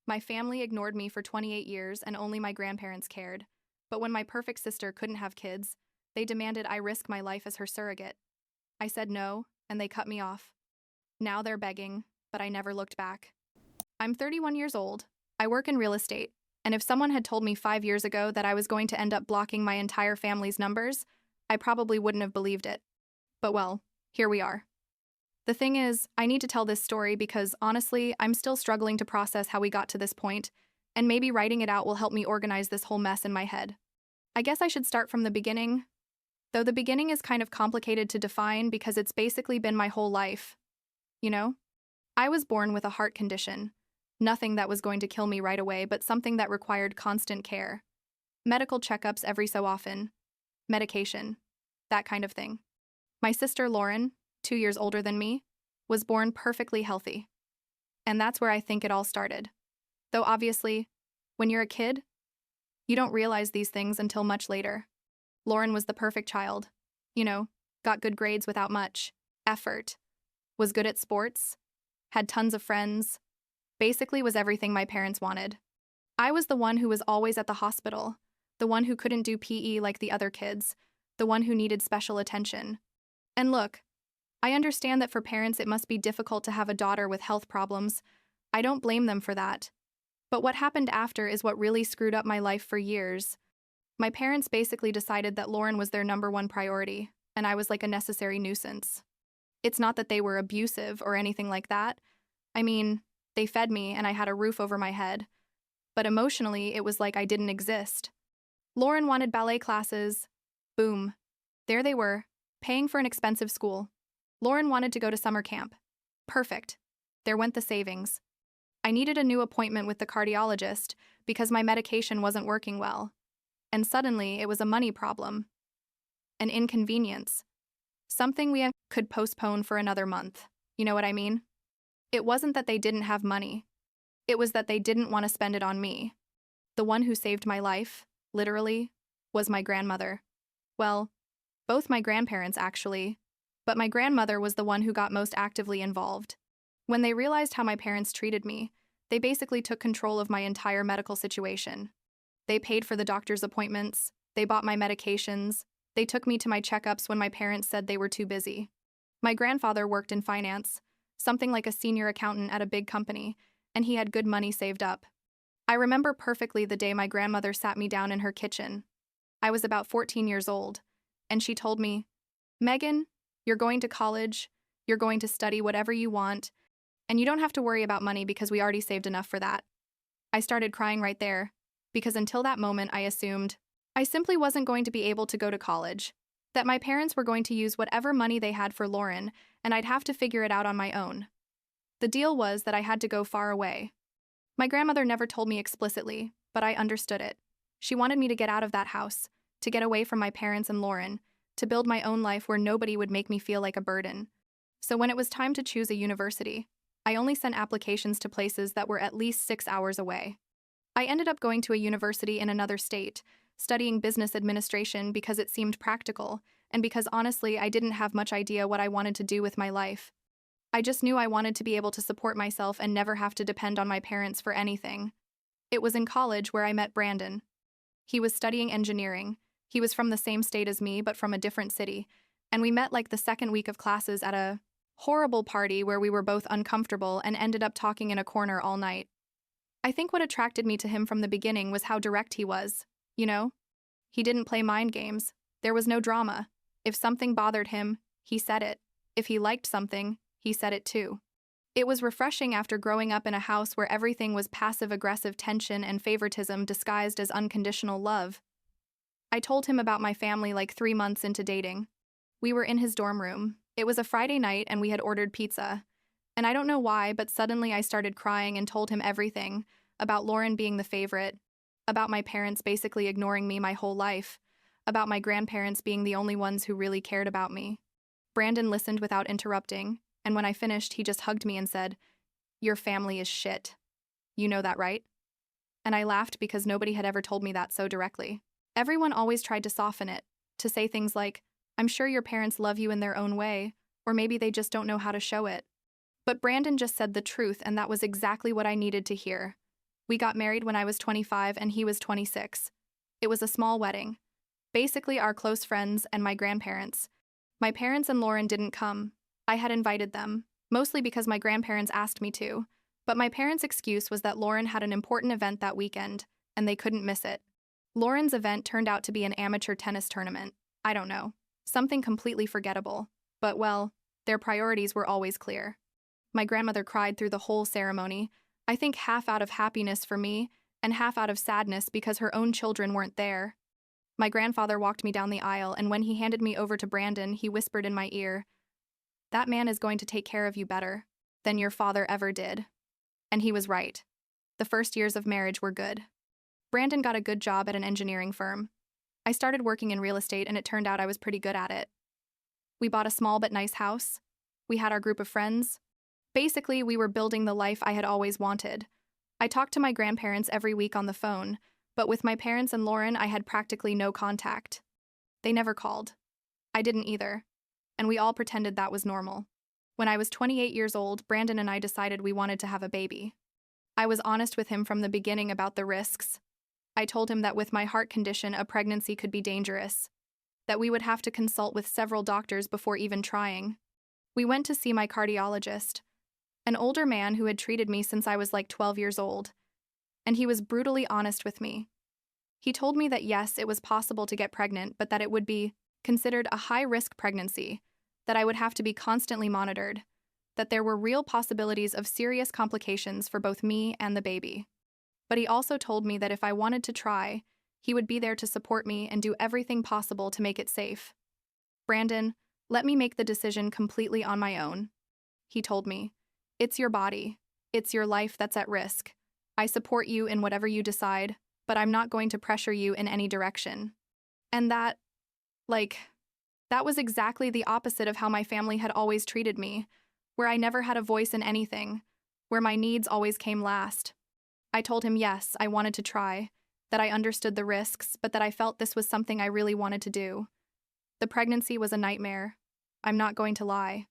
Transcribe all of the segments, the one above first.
My family ignored me for 28 years and only my grandparents cared. But when my perfect sister couldn't have kids, they demanded I risk my life as her surrogate. I said no, and they cut me off. Now they're begging, but I never looked back. I'm 31 years old. I work in real estate, and if someone had told me 5 years ago that I was going to end up blocking my entire family's numbers, I probably wouldn't have believed it. But well, here we are. The thing is, I need to tell this story because, honestly, I'm still struggling to process how we got to this point, and maybe writing it out will help me organize this whole mess in my head. I guess I should start from the beginning, though the beginning is kind of complicated to define because it's basically been my whole life. You know? I was born with a heart condition. Nothing that was going to kill me right away, but something that required constant care. Medical checkups every so often. Medication. That kind of thing. My sister Lauren, 2 years older than me, was born perfectly healthy. And that's where I think it all started. Though obviously, when you're a kid, you don't realize these things until much later. Lauren was the perfect child. Got good grades without much effort. Was good at sports. Had tons of friends. Basically was everything my parents wanted. I was the one who was always at the hospital. The one who couldn't do PE like the other kids. The one who needed special attention. And look, I understand that for parents it must be difficult to have a daughter with health problems. I don't blame them for that. But what happened after is what really screwed up my life for years. My parents basically decided that Lauren was their number one priority, and I was like a necessary nuisance. It's not that they were abusive or anything like that. I mean, they fed me and I had a roof over my head. But emotionally, it was like I didn't exist. Lauren wanted ballet classes. Boom. There they were, paying for an expensive school. Lauren wanted to go to summer camp. Perfect. There went the savings. I needed a new appointment with the cardiologist because my medication wasn't working well. And suddenly, it was a money problem. An inconvenience. Something we could postpone for another month. You know what I mean? It wasn't that they didn't have money. It was that they didn't want to spend it on me. The one who saved my life, literally, was my grandmother. Well, both my grandparents actually, but my grandmother was the one who got most actively involved. When they realized how my parents treated me, they basically took control of my entire medical situation. They paid for the doctor's appointments, they bought my medications, they took me to my checkups when my parents said they were too busy. My grandfather worked in finance, something like a senior accountant at a big company, and he had good money saved up. I remember perfectly the day my grandmother sat me down in her kitchen. I was about 14 years old, and she told me, "Megan, you're going to college, you're going to study whatever you want, and you don't have to worry about money because we already saved enough for that." I started crying right there, because until that moment I assumed I simply wasn't going to be able to go to college, that my parents were going to use whatever money they had for Lauren, and I'd have to figure it out on my own. The deal was that I had to go far away. My grandmother never told me explicitly, but I understood it. She wanted me to get out of that house, to get away from my parents and Lauren, to build my own life where nobody would make me feel like a burden. So when it was time to choose a university, I only sent applications to places that were at least 6 hours away. I ended up going to a university in another state, studying business administration because it seemed practical, and because honestly I didn't have much idea what I wanted to do with my life. I just knew I wanted to be able to support myself and never have to depend on my parents for anything. It was in college where I met Brandon. He was studying engineering. He was from the same state as me, but from a different city, and we met like the second week of classes at a horrible party where we were both uncomfortable and ended up talking in a corner all night. I think what attracted me to him from the beginning was how direct he was. He didn't play mind games. There was no drama. If something bothered him, he said it. If he liked something, he said it too. It was refreshing after growing up in a house where everything was passive-aggressive tension and favoritism disguised as unconditional love. I told him about my family like 3 months into dating. We were in his dorm room. It was a Friday night and we had ordered pizza. And I don't know why, but suddenly I started crying and told him everything, about Lauren being the favorite, about my parents basically ignoring me my whole life, about my grandparents being the only ones who really cared about me. Brandon listened without interrupting, and when I finished, he just hugged me and said, "Your family is shit. You know that, right?" And I laughed because nobody had ever told me that so directly. Everyone always tried to soften it, to say things like, "I'm sure your parents love you in their own way, or maybe they just don't know how to show it." But Brandon just said the truth, and that was exactly what I needed to hear. We got married when I was 25 and he was 26. It was a small wedding. Basically, our close friends and my grandparents. My parents and Lauren didn't come. I had invited them, mostly because my grandparents asked me to, but my parents' excuse was that Lauren had an important event that weekend, and they couldn't miss it. Lauren's event turned out to be an amateur tennis tournament. I don't know. Something completely forgettable. But, well, their priorities were always clear. My grandmother cried through the whole ceremony, I think half out of happiness for me and half out of sadness because her own children weren't there. My grandfather walked me down the aisle, and when he handed me over to Brandon, he whispered in my ear, "That man is going to take care of you better than your father ever did." And he was right. The first years of marriage were good. Brandon got a good job at an engineering firm. I started working in real estate, and it turned out I was pretty good at it. We bought a small but nice house. We had our group of friends. Basically, we were building the life I had always wanted. I talked to my grandparents every week on the phone, but with my parents and Lauren, I had practically no contact. They never called. I didn't either. And we all pretended that was normal. When I was 28 years old, Brandon and I decided we wanted to have a baby. I was honest with him from the beginning about the risks. I told him that with my heart condition, a pregnancy could be dangerous, that we would have to consult with several doctors before even trying. We went to see my cardiologist, an older man who had treated me since I was like 12 years old, and he was brutally honest with me. He told me that yes, it was possible to get pregnant, but that it would be considered a high-risk pregnancy, that I would have to be constantly monitored, that there were real possibilities of serious complications for both me and the baby. But he also told me that if I wanted to try, he would be there to support me and do everything possible to make it safe. "Brandon, let me make the decision completely on my own," he told me. "It's your body. It's your life that's at risk. I support you in whatever you decide, but I'm not going to pressure you in any direction." And that was exactly the opposite of how my family had always treated me, where I never had a voice in anything, where my needs always came last. I told him yes, I wanted to try, that I understood the risks, but that I felt this was something I really wanted to do. The pregnancy was a nightmare. I'm not going to lie.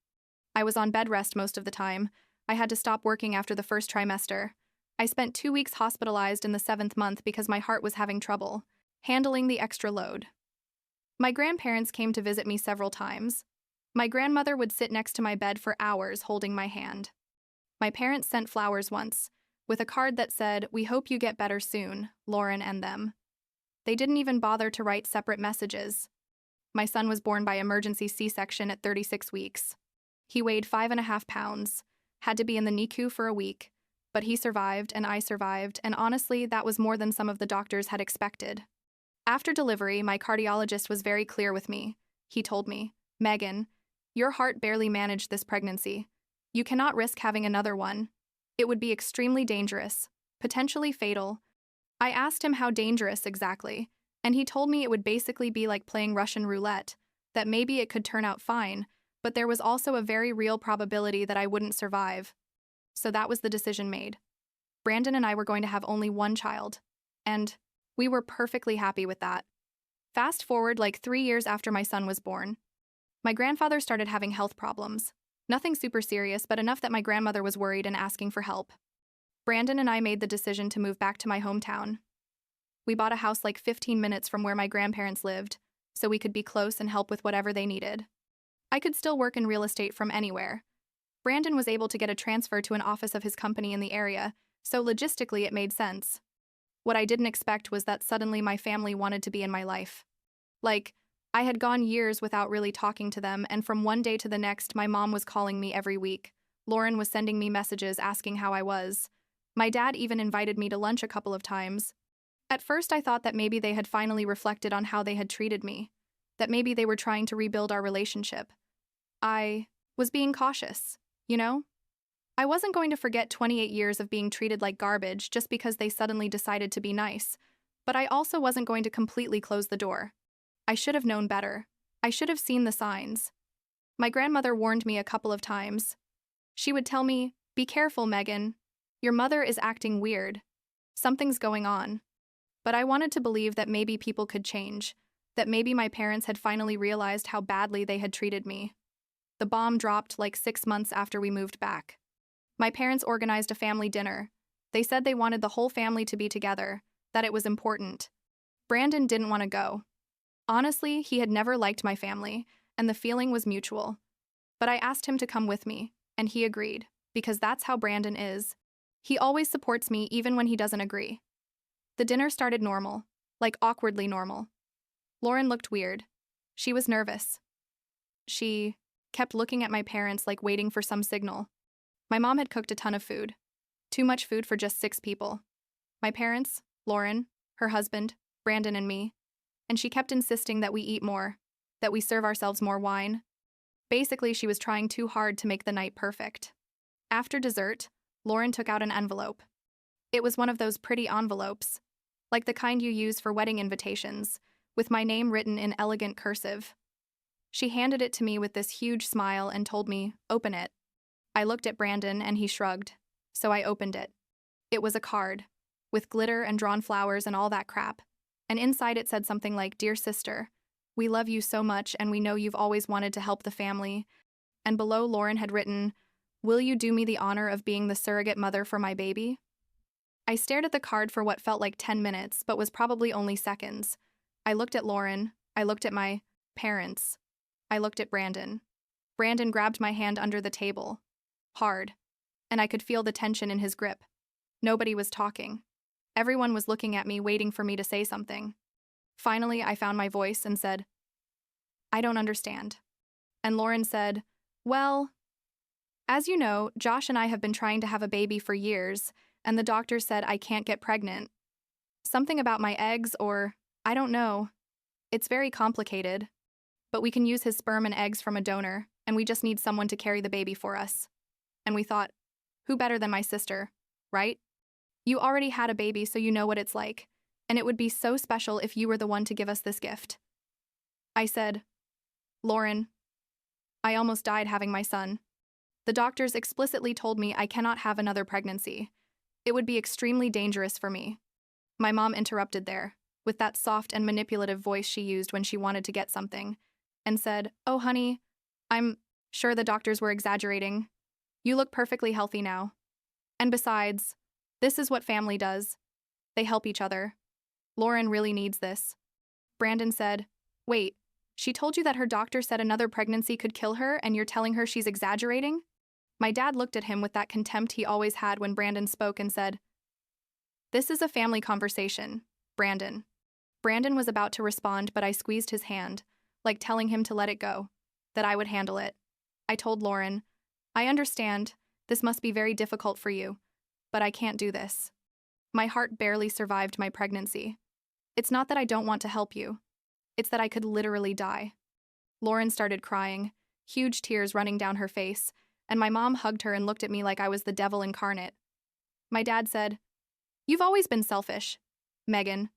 I was on bed rest most of the time. I had to stop working after the first trimester. I spent 2 weeks hospitalized in the 7th month because my heart was having trouble handling the extra load. My grandparents came to visit me several times. My grandmother would sit next to my bed for hours holding my hand. My parents sent flowers once, with a card that said, "We hope you get better soon, Lauren and them." They didn't even bother to write separate messages. My son was born by emergency C-section at 36 weeks. He weighed 5.5 pounds, had to be in the NICU for a week, but he survived and I survived, and honestly, that was more than some of the doctors had expected. After delivery, my cardiologist was very clear with me. He told me, "Megan, your heart barely managed this pregnancy. You cannot risk having another one. It would be extremely dangerous, potentially fatal." I asked him how dangerous exactly, and he told me it would basically be like playing Russian roulette, that maybe it could turn out fine, but there was also a very real probability that I wouldn't survive. So that was the decision made. Brandon and I were going to have only one child, and we were perfectly happy with that. Fast forward like 3 years after my son was born. My grandfather started having health problems. Nothing super serious, but enough that my grandmother was worried and asking for help. Brandon and I made the decision to move back to my hometown. We bought a house like 15 minutes from where my grandparents lived, so we could be close and help with whatever they needed. I could still work in real estate from anywhere. Brandon was able to get a transfer to an office of his company in the area, so logistically it made sense. What I didn't expect was that suddenly my family wanted to be in my life. I had gone years without really talking to them, and from one day to the next, my mom was calling me every week. Lauren was sending me messages asking how I was. My dad even invited me to lunch a couple of times. At first, I thought that maybe they had finally reflected on how they had treated me, that maybe they were trying to rebuild our relationship. I was being cautious, you know? I wasn't going to forget 28 years of being treated like garbage just because they suddenly decided to be nice, but I also wasn't going to completely close the door. I should have known better. I should have seen the signs. My grandmother warned me a couple of times. She would tell me, "Be careful, Megan. Your mother is acting weird. Something's going on." But I wanted to believe that maybe people could change, that maybe my parents had finally realized how badly they had treated me. The bomb dropped like 6 months after we moved back. My parents organized a family dinner. They said they wanted the whole family to be together, that it was important. Brandon didn't want to go. Honestly, he had never liked my family, and the feeling was mutual. But I asked him to come with me, and he agreed, because that's how Brandon is. He always supports me even when he doesn't agree. The dinner started normal, like awkwardly normal. Lauren looked weird. She was nervous. She kept looking at my parents like waiting for some signal. My mom had cooked a ton of food. Too much food for just 6 people. My parents, Lauren, her husband, Brandon, and me. And she kept insisting that we eat more, that we serve ourselves more wine. Basically, she was trying too hard to make the night perfect. After dessert, Lauren took out an envelope. It was one of those pretty envelopes, like the kind you use for wedding invitations, with my name written in elegant cursive. She handed it to me with this huge smile and told me, "Open it." I looked at Brandon and he shrugged, so I opened it. It was a card, with glitter and drawn flowers and all that crap, and inside it said something like, "Dear sister, we love you so much and we know you've always wanted to help the family." And below Lauren had written, "Will you do me the honor of being the surrogate mother for my baby?" I stared at the card for what felt like 10 minutes, but was probably only seconds. I looked at Lauren, I looked at my parents, I looked at Brandon. Brandon grabbed my hand under the table, hard, and I could feel the tension in his grip. Nobody was talking. Everyone was looking at me, waiting for me to say something. Finally, I found my voice and said, "I don't understand." And Lauren said, "Well, as you know, Josh and I have been trying to have a baby for years, and the doctor said I can't get pregnant. Something about my eggs or, I don't know. It's very complicated. But we can use his sperm and eggs from a donor, and we just need someone to carry the baby for us." And we thought, who better than my sister, right? You already had a baby, so you know what it's like, and it would be so special if you were the one to give us this gift. I said, "Lauren, I almost died having my son. The doctors explicitly told me I cannot have another pregnancy. It would be extremely dangerous for me." My mom interrupted there, with that soft and manipulative voice she used when she wanted to get something, and said, "Oh, honey, I'm sure the doctors were exaggerating. You look perfectly healthy now. And besides, this is what family does. They help each other. Lauren really needs this." Brandon said, "Wait, she told you that her doctor said another pregnancy could kill her and you're telling her she's exaggerating?" My dad looked at him with that contempt he always had when Brandon spoke and said, "This is a family conversation, Brandon." Brandon was about to respond, but I squeezed his hand, like telling him to let it go, that I would handle it. I told Lauren, "I understand, this must be very difficult for you, but I can't do this. My heart barely survived my pregnancy. It's not that I don't want to help you. It's that I could literally die." Lauren started crying, huge tears running down her face, and my mom hugged her and looked at me like I was the devil incarnate. My dad said, "You've always been selfish, Megan.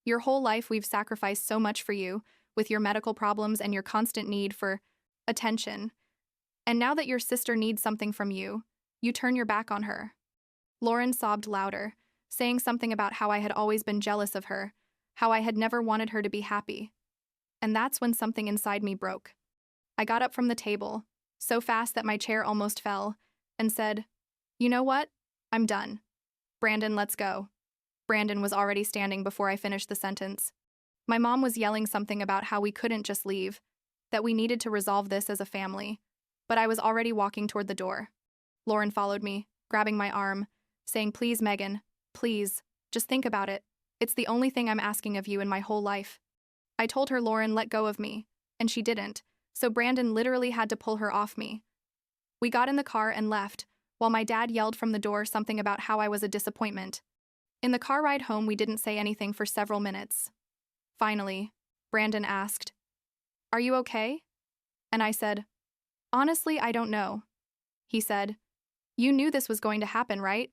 Your whole life we've sacrificed so much for you, with your medical problems and your constant need for attention. And now that your sister needs something from you, you turn your back on her." Lauren sobbed louder, saying something about how I had always been jealous of her, how I had never wanted her to be happy. And that's when something inside me broke. I got up from the table, so fast that my chair almost fell, and said, "You know what? I'm done. Brandon, let's go." Brandon was already standing before I finished the sentence. My mom was yelling something about how we couldn't just leave, that we needed to resolve this as a family, but I was already walking toward the door. Lauren followed me, grabbing my arm, saying, "Please, Megan, please, just think about it. It's the only thing I'm asking of you in my whole life." I told her Lauren let go of me, and she didn't, so Brandon literally had to pull her off me. We got in the car and left, while my dad yelled from the door something about how I was a disappointment. In the car ride home, we didn't say anything for several minutes. Finally, Brandon asked, "Are you okay?" And I said, "Honestly, I don't know." He said, "You knew this was going to happen, right?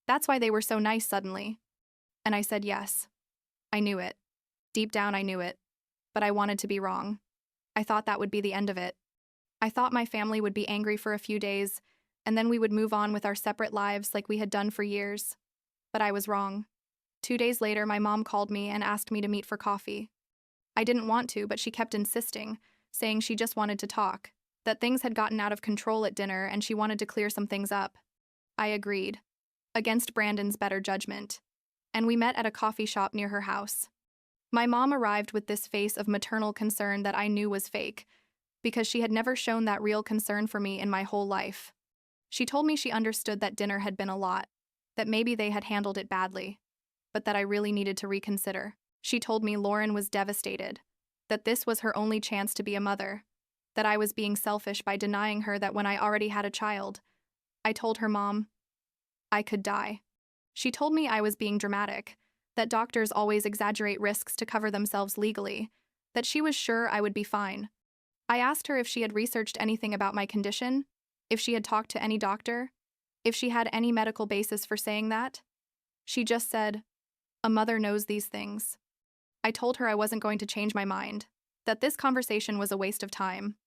That's why they were so nice suddenly." And I said, "Yes. I knew it. Deep down, I knew it. But I wanted to be wrong. I thought that would be the end of it. I thought my family would be angry for a few days, and then we would move on with our separate lives like we had done for years. But I was wrong. 2 days later, my mom called me and asked me to meet for coffee. I didn't want to, but she kept insisting, saying she just wanted to talk, that things had gotten out of control at dinner and she wanted to clear some things up. I agreed. against Brandon's better judgment, and we met at a coffee shop near her house. My mom arrived with this face of maternal concern that I knew was fake, because she had never shown that real concern for me in my whole life. She told me she understood that dinner had been a lot, that maybe they had handled it badly, but that I really needed to reconsider. She told me Lauren was devastated, that this was her only chance to be a mother, that I was being selfish by denying her that when I already had a child. I told her mom I could die. She told me I was being dramatic, that doctors always exaggerate risks to cover themselves legally, that she was sure I would be fine. I asked her if she had researched anything about my condition, if she had talked to any doctor, if she had any medical basis for saying that. She just said, "A mother knows these things." I told her I wasn't going to change my mind, that this conversation was a waste of time.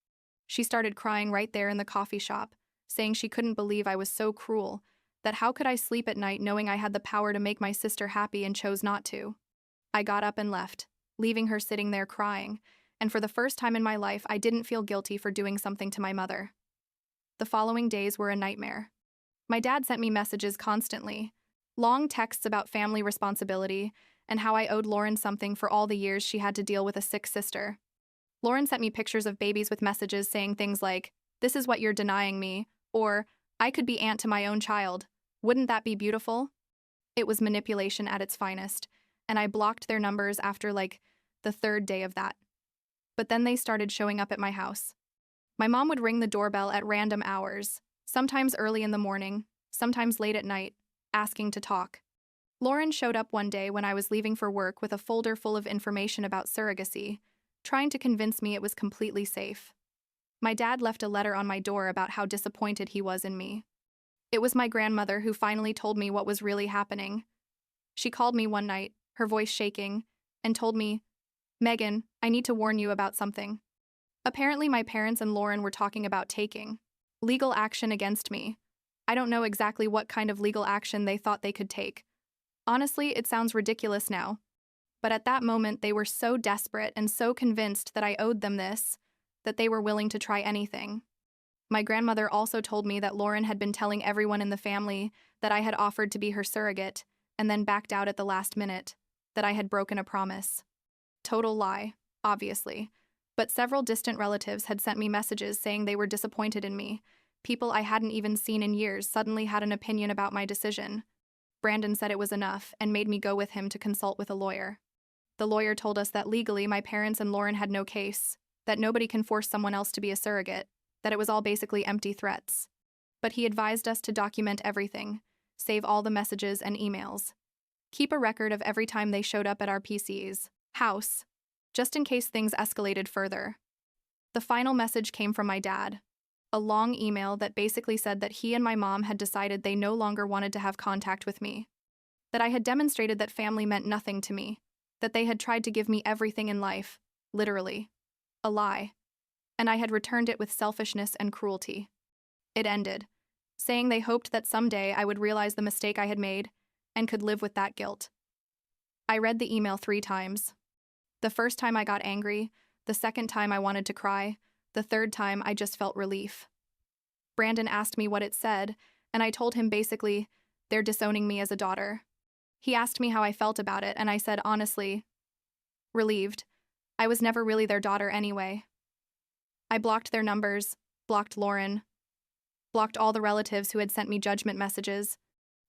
She started crying right there in the coffee shop, saying she couldn't believe I was so cruel, that how could I sleep at night knowing I had the power to make my sister happy and chose not to. I got up and left, leaving her sitting there crying, and for the first time in my life I didn't feel guilty for doing something to my mother. The following days were a nightmare. My dad sent me messages constantly, long texts about family responsibility and how I owed Lauren something for all the years she had to deal with a sick sister. Lauren sent me pictures of babies with messages saying things like, "This is what you're denying me," or, "I could be aunt to my own child. Wouldn't that be beautiful?" It was manipulation at its finest, and I blocked their numbers after the third day of that. But then they started showing up at my house. My mom would ring the doorbell at random hours, sometimes early in the morning, sometimes late at night, asking to talk. Lauren showed up one day when I was leaving for work with a folder full of information about surrogacy, trying to convince me it was completely safe. My dad left a letter on my door about how disappointed he was in me. It was my grandmother who finally told me what was really happening. She called me one night, her voice shaking, and told me, "Megan, I need to warn you about something." Apparently my parents and Lauren were talking about taking legal action against me. I don't know exactly what kind of legal action they thought they could take. Honestly, it sounds ridiculous now. But at that moment, they were so desperate and so convinced that I owed them this, that they were willing to try anything. My grandmother also told me that Lauren had been telling everyone in the family that I had offered to be her surrogate, and then backed out at the last minute, that I had broken a promise. Total lie, obviously. But several distant relatives had sent me messages saying they were disappointed in me. People I hadn't even seen in years suddenly had an opinion about my decision. Brandon said it was enough and made me go with him to consult with a lawyer. The lawyer told us that legally my parents and Lauren had no case, that nobody can force someone else to be a surrogate, that it was all basically empty threats. But he advised us to document everything, save all the messages and emails. Keep a record of every time they showed up at our PC's house, just in case things escalated further. The final message came from my dad, a long email that basically said that he and my mom had decided they no longer wanted to have contact with me, that I had demonstrated that family meant nothing to me, that they had tried to give me everything in life, literally. A lie. And I had returned it with selfishness and cruelty. It ended, saying they hoped that someday I would realize the mistake I had made and could live with that guilt. I read the email 3 times. The first time I got angry, the second time I wanted to cry, the third time I just felt relief. Brandon asked me what it said, and I told him basically, they're disowning me as a daughter. He asked me how I felt about it, and I said honestly, relieved. I was never really their daughter anyway. I blocked their numbers, blocked Lauren, blocked all the relatives who had sent me judgment messages.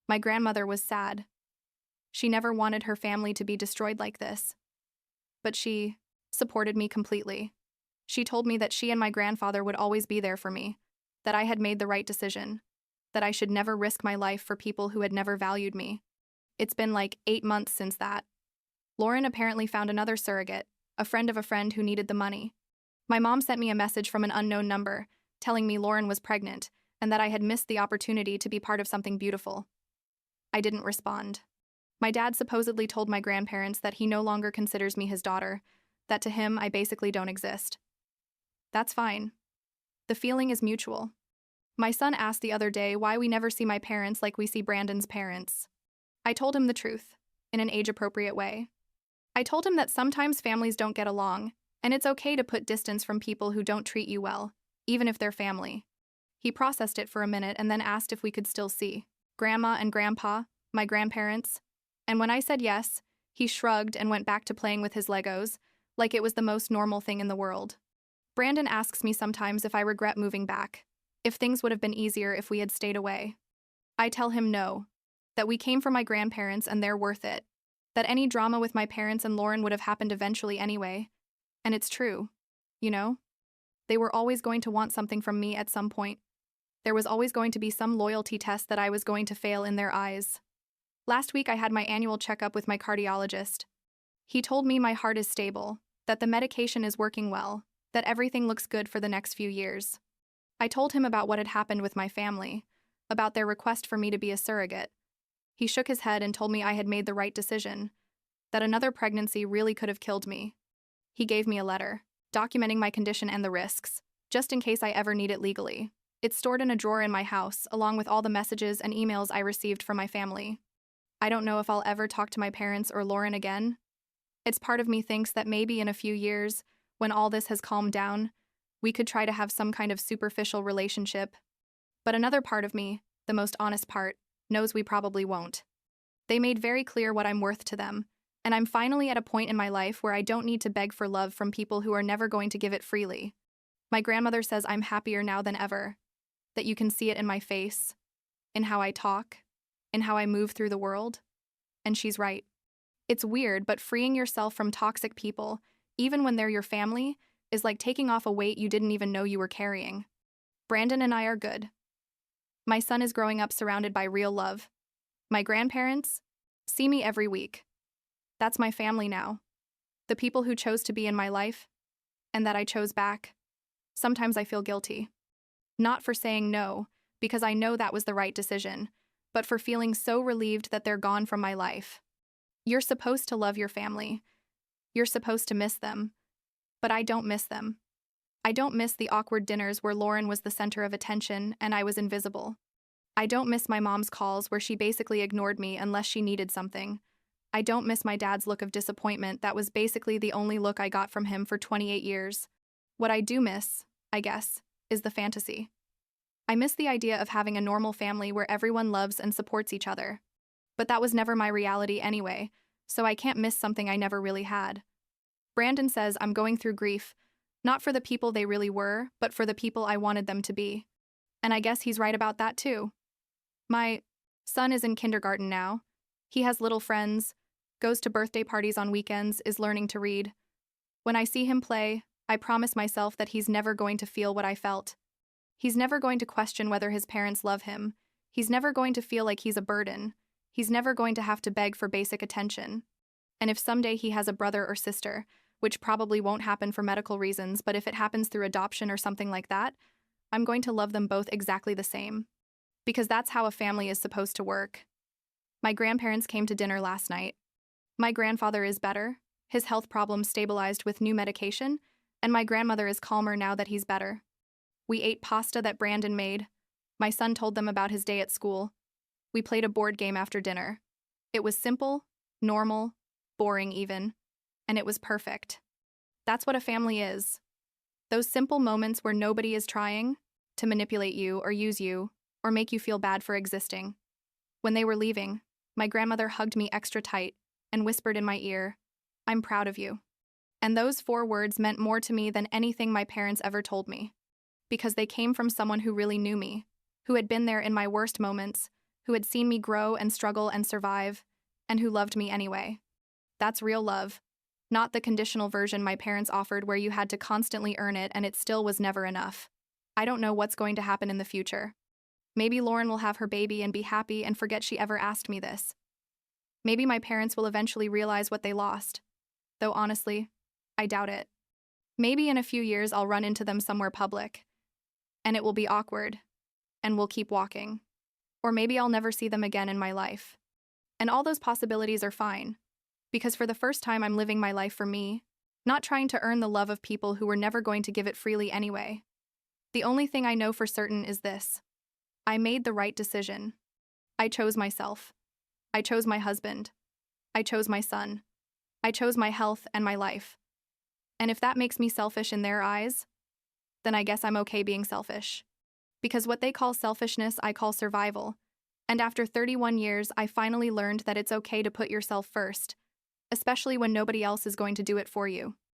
My grandmother was sad. She never wanted her family to be destroyed like this. But she supported me completely. She told me that she and my grandfather would always be there for me, that I had made the right decision, that I should never risk my life for people who had never valued me. It's been 8 months since that. Lauren apparently found another surrogate, a friend of a friend who needed the money. My mom sent me a message from an unknown number, telling me Lauren was pregnant, and that I had missed the opportunity to be part of something beautiful. I didn't respond. My dad supposedly told my grandparents that he no longer considers me his daughter, that to him I basically don't exist. That's fine. The feeling is mutual. My son asked the other day why we never see my parents like we see Brandon's parents. I told him the truth, in an age-appropriate way. I told him that sometimes families don't get along, and it's okay to put distance from people who don't treat you well, even if they're family. He processed it for a minute and then asked if we could still see. Grandma and Grandpa, my grandparents. And when I said yes, he shrugged and went back to playing with his Legos, like it was the most normal thing in the world. Brandon asks me sometimes if I regret moving back, if things would have been easier if we had stayed away. I tell him no, that we came from my grandparents and they're worth it, that any drama with my parents and Lauren would have happened eventually anyway. And it's true, you know? They were always going to want something from me at some point. There was always going to be some loyalty test that I was going to fail in their eyes. Last week I had my annual checkup with my cardiologist. He told me my heart is stable, that the medication is working well, that everything looks good for the next few years. I told him about what had happened with my family, about their request for me to be a surrogate. He shook his head and told me I had made the right decision, that another pregnancy really could have killed me. He gave me a letter, documenting my condition and the risks, just in case I ever need it legally. It's stored in a drawer in my house, along with all the messages and emails I received from my family. I don't know if I'll ever talk to my parents or Lauren again. It's part of me thinks that maybe in a few years, when all this has calmed down, we could try to have some kind of superficial relationship. But another part of me, the most honest part, knows we probably won't. They made very clear what I'm worth to them, and I'm finally at a point in my life where I don't need to beg for love from people who are never going to give it freely. My grandmother says I'm happier now than ever, that you can see it in my face, in how I talk, in how I move through the world. And she's right. It's weird, but freeing yourself from toxic people, even when they're your family, is like taking off a weight you didn't even know you were carrying. Brandon and I are good. My son is growing up surrounded by real love. My grandparents see me every week. That's my family now. The people who chose to be in my life, and that I chose back. Sometimes I feel guilty. Not for saying no, because I know that was the right decision, but for feeling so relieved that they're gone from my life. You're supposed to love your family. You're supposed to miss them. But I don't miss them. I don't miss the awkward dinners where Lauren was the center of attention and I was invisible. I don't miss my mom's calls where she basically ignored me unless she needed something. I don't miss my dad's look of disappointment that was basically the only look I got from him for 28 years. What I do miss, I guess, is the fantasy. I miss the idea of having a normal family where everyone loves and supports each other. But that was never my reality anyway, so I can't miss something I never really had. Brandon says I'm going through grief, not for the people they really were, but for the people I wanted them to be. And I guess he's right about that too. My son is in kindergarten now. He has little friends, goes to birthday parties on weekends, is learning to read. When I see him play, I promise myself that he's never going to feel what I felt. He's never going to question whether his parents love him. He's never going to feel like he's a burden. He's never going to have to beg for basic attention. And if someday he has a brother or sister, which probably won't happen for medical reasons, but if it happens through adoption or something like that, I'm going to love them both exactly the same. Because that's how a family is supposed to work. My grandparents came to dinner last night. My grandfather is better, his health problems stabilized with new medication, and my grandmother is calmer now that he's better. We ate pasta that Brandon made. My son told them about his day at school. We played a board game after dinner. It was simple, normal, boring even, and it was perfect. That's what a family is. Those simple moments where nobody is trying to manipulate you or use you or make you feel bad for existing. When they were leaving, my grandmother hugged me extra tight and whispered in my ear, "I'm proud of you." And those 4 words meant more to me than anything my parents ever told me. Because they came from someone who really knew me, who had been there in my worst moments, who had seen me grow and struggle and survive, and who loved me anyway. That's real love, not the conditional version my parents offered where you had to constantly earn it and it still was never enough. I don't know what's going to happen in the future. Maybe Lauren will have her baby and be happy and forget she ever asked me this. Maybe my parents will eventually realize what they lost. Though honestly, I doubt it. Maybe in a few years I'll run into them somewhere public, and it will be awkward, and we'll keep walking. Or maybe I'll never see them again in my life. And all those possibilities are fine, because for the first time I'm living my life for me, not trying to earn the love of people who were never going to give it freely anyway. The only thing I know for certain is this. I made the right decision. I chose myself. I chose my husband. I chose my son. I chose my health and my life. And if that makes me selfish in their eyes, then I guess I'm okay being selfish. Because what they call selfishness, I call survival. And after 31 years, I finally learned that it's okay to put yourself first, especially when nobody else is going to do it for you.